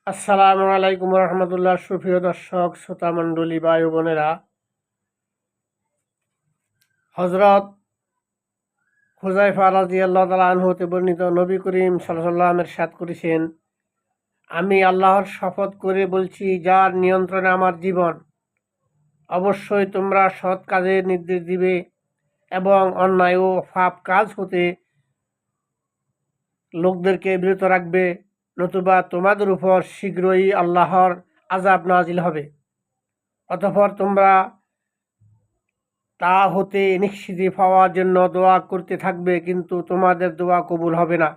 আসসালামু আলাইকুম রহমতুল্লাহ। সুপ্রিয় দর্শক শ্রোতা মণ্ডলী, ভাই ও বোনেরা, হজরত হুযায়ফা রাদিয়াল্লাহু তাআলা আনহু হতে বর্ণিত, নবী করিম সাল্লাল্লাহু আলাইহি ওয়াসাল্লাম ইরশাদ করেছেন, আমি আল্লাহর শপথ করে বলছি, যার নিয়ন্ত্রণে আমার জীবন, অবশ্যই তোমরা সৎ কাজের নির্দেশ দিবে এবং অন্যায় ও পাপ কাজ হতে লোকদেরকে বিরত রাখবে, নতুবা তোমাদের উপর শীঘ্রই আল্লাহর আযাব নাজিল হবে। অতঃপর তোমরা তা হতে নিষ্কৃতি পাওয়ার জন্য দোয়া করতে থাকবে, কিন্তু তোমাদের দোয়া কবুল হবে না।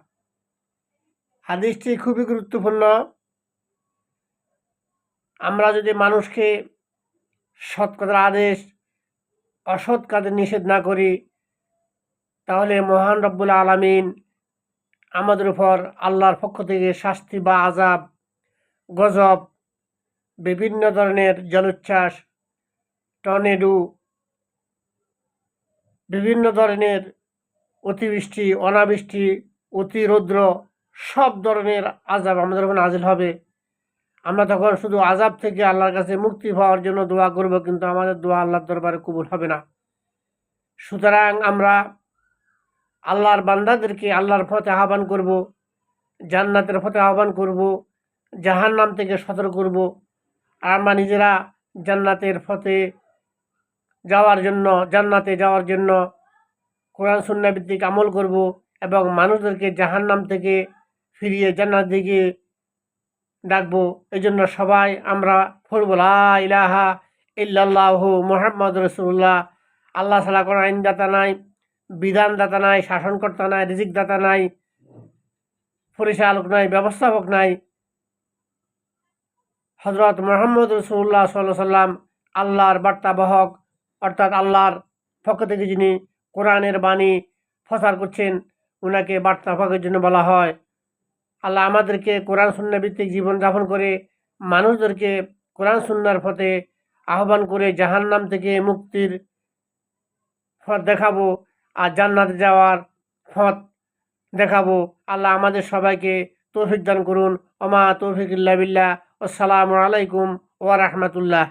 হাদিসটি খুবই গুরুত্বপূর্ণ। আমরা যদি মানুষকে সৎ কাজের আদেশ, অসৎ কাজের নিষেধ না করি, তাহলে মহান রব্বুল আলামিন আমাদের উপর আল্লাহর পক্ষ থেকে শাস্তি বা আযাব, গজব, বিভিন্ন ধরনের জলোচ্ছ্বাস, টর্নেডো, বিভিন্ন ধরনের অতিবৃষ্টি, অনাবৃষ্টি, অতিরৌদ্র, সব ধরনের আযাব আমাদের উপর নাজিল হবে। আমরা তখন শুধু আযাব থেকে আল্লাহর কাছে মুক্তি পাওয়ার জন্য দোয়া করব, কিন্তু আমাদের দোয়া আল্লাহর দরবারে কবুল হবে না। সুতরাং আমরা আল্লাহর বান্দাদেরকে আল্লাহর পথে আহ্বান করব, জান্নাতের পথে আহ্বান করব, জাহান্নাম থেকে সতর্ক করব। আর আমরা নিজেরা জান্নাতের পথে যাওয়ার জন্য, জান্নাতে যাওয়ার জন্য কোরআন সুন্নাহ ভিত্তিক আমল করব এবং মানুষদেরকে জাহান্নাম থেকে ফিরিয়ে জান্নাত দিকে ডাকবো। এই জন্য সবাই আমরা পড়ব, লা ইলাহা ইল্লাল্লাহু মুহাম্মাদুর রাসূলুল্লাহ। আল্লাহ ছাড়া কোনো আইনদাতা নাই, বিধানদাতা নাই, শাসনকর্তা নাই, রিজিকদাতা নাই, পরিচালক নাই, ব্যবস্থাপক নাই। হযরত মুহাম্মদ রাসূলুল্লাহ সাল্লাল্লাহু আলাইহি সাল্লাম আল্লাহর বার্তাবাহক, অর্থাৎ আল্লাহর পক্ষ থেকে যিনি কোরআনের বাণী প্রচার করছেন, ওনাকে বার্তাবাহকের জন্য বলা হয়। আল্লাহ আমাদেরকে কোরআন সুন্নাহ ভিত্তিক জীবনযাপন করে মানুষদেরকে কোরআন সুন্নাহর পথে আহ্বান করে জাহান্নাম থেকে মুক্তির পথ দেখাবো আর জান্নাতে যাওয়ার পথ দেখাবো। আল্লাহ আমাদের সবাইকে তৌফিক দান করুন। ওমা তৌফিক ইল্লা বিল্লাহ। আসসালামু আলাইকুম ওয়া রাহমাতুল্লাহ।